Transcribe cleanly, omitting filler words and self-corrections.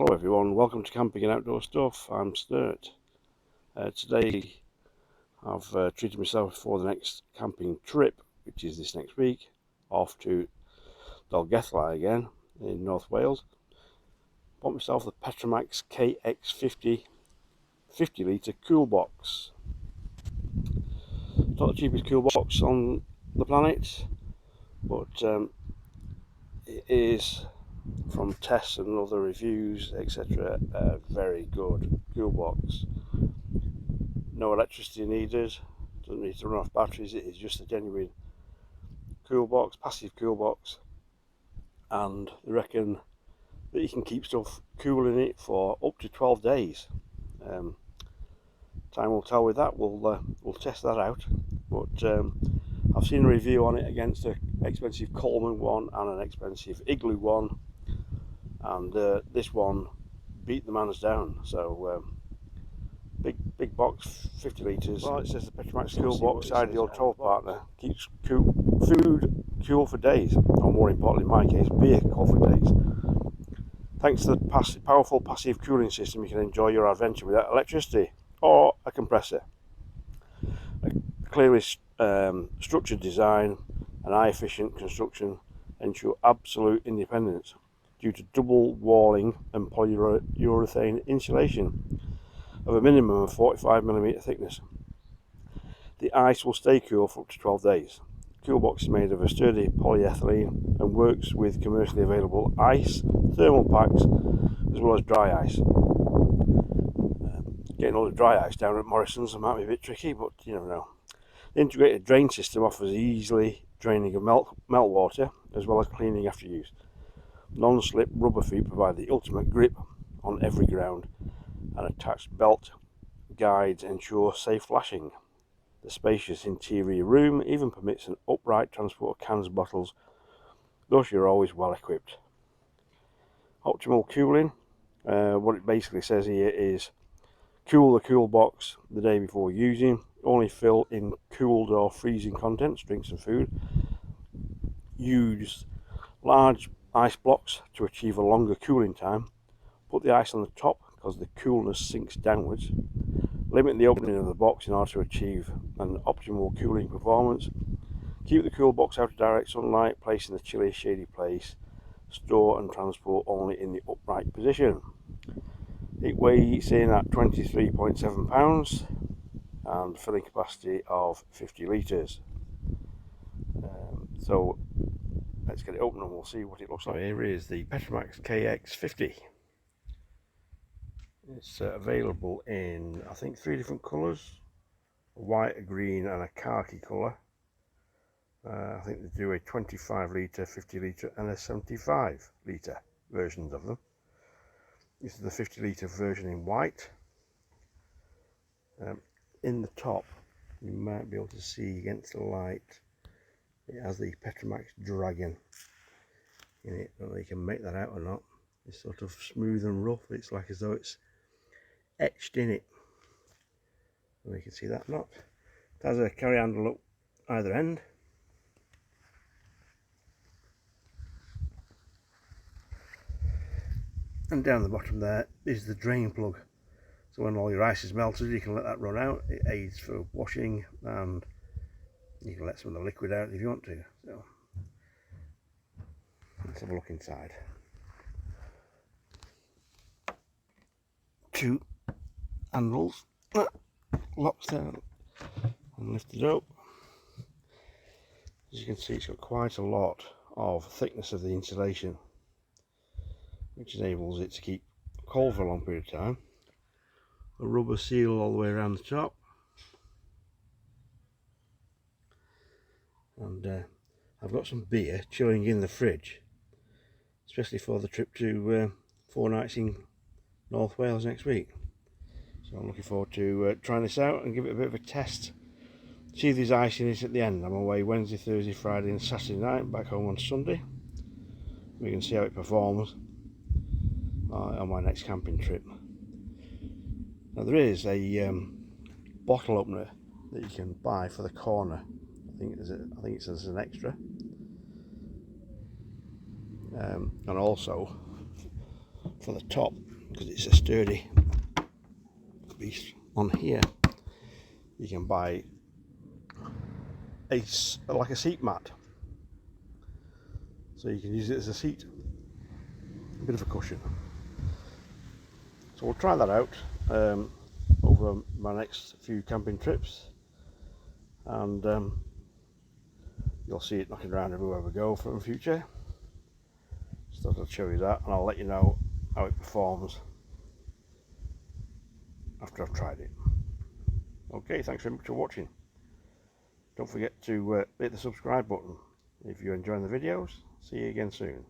Hello everyone, welcome to Camping and Outdoor Stuff. I'm Snert. Today I've treated myself for the next camping trip, which is this next week, off to Dolgellau again in North Wales. Bought myself the Petromax KX50 50-litre cool box. Not the cheapest cool box on the planet, but it is, from tests and other reviews, etc., a very good cool box. No electricity needed, doesn't need to run off batteries. It is just a genuine cool box, passive cool box, and they reckon that you can keep stuff cool in it for up to 12 days. Time will tell with that. We'll test that out, but I've seen a review on it against an expensive Coleman one and an expensive Igloo one, and this one beat the man's down. So big box, 50 litres. Well, it says the Petromax cool box, ideal travel partner, keeps food cool for days, or more importantly in my case, beer cool for days. Thanks to the powerful passive cooling system, you can enjoy your adventure without electricity or a compressor. A clearly structured design and high efficient construction ensure absolute independence due to double walling and polyurethane insulation of a minimum of 45mm thickness. The ice will stay cool for up to 12 days. The cool box is made of a sturdy polyethylene and works with commercially available ice, thermal packs, as well as dry ice. Getting all the dry ice down at Morrison's might be a bit tricky, but you never know. The integrated drain system offers easily draining of meltwater, as well as cleaning after use. Non-slip rubber feet provide the ultimate grip on every ground, and attached belt guides ensure safe flashing. The spacious interior room even permits an upright transport of cans and bottles, thus you're always well equipped. Optimal cooling, what it basically says here is cool the cool box the day before using, only fill in cooled or freezing contents, drinks and food. Use large ice blocks to achieve a longer cooling time. Put the ice on the top because the coolness sinks downwards. Limit the opening of the box in order to achieve an optimal cooling performance. Keep the cool box out of direct sunlight, place in a chilly, shady place. Store and transport only in the upright position. It weighs in at 23.7 pounds and filling capacity of 50 litres. So let's get it open and we'll see what it looks like. Here is the Petromax KX50. It's available in, I think, 3 different colours: a white, a green and a khaki colour. I think they do a 25 litre, 50 litre and a 75 litre versions of them. This is the 50 litre version in white. In the top, you might be able to see against the light, it has the Petromax Dragon in it. I don't know if you can make that out or not. It's sort of smooth and rough. It's like as though it's etched in it. And you can see that not. It has a carry handle at either end. And down the bottom there is the drain plug. So when all your ice is melted, you can let that run out. It aids for washing, and you can let some of the liquid out if you want to. So let's have a look inside. 2 handles, locks down and lifted up. As you can see, it's got quite a lot of thickness of the insulation, which enables it to keep cold for a long period of time. A rubber seal all the way around the top, and I've got some beer chilling in the fridge, especially for the trip to 4 nights in North Wales next week. So I'm looking forward to trying this out and give it a bit of a test. See if there's ice in it at the end. I'm away Wednesday, Thursday, Friday and Saturday night, back home on Sunday. We can see how it performs on my next camping trip. Now there is a bottle opener that you can buy for the corner. I think it's as an extra. And also for the top, because it's a sturdy beast. On here you can buy like a seat mat, so you can use it as a seat, a bit of a cushion. So we'll try that out over my next few camping trips, and you'll see it knocking around everywhere we go for the future. So I'll show you that, and I'll let you know how it performs after I've tried it. Okay, thanks very much for watching. Don't forget to hit the subscribe button if you're enjoying the videos. See you again soon.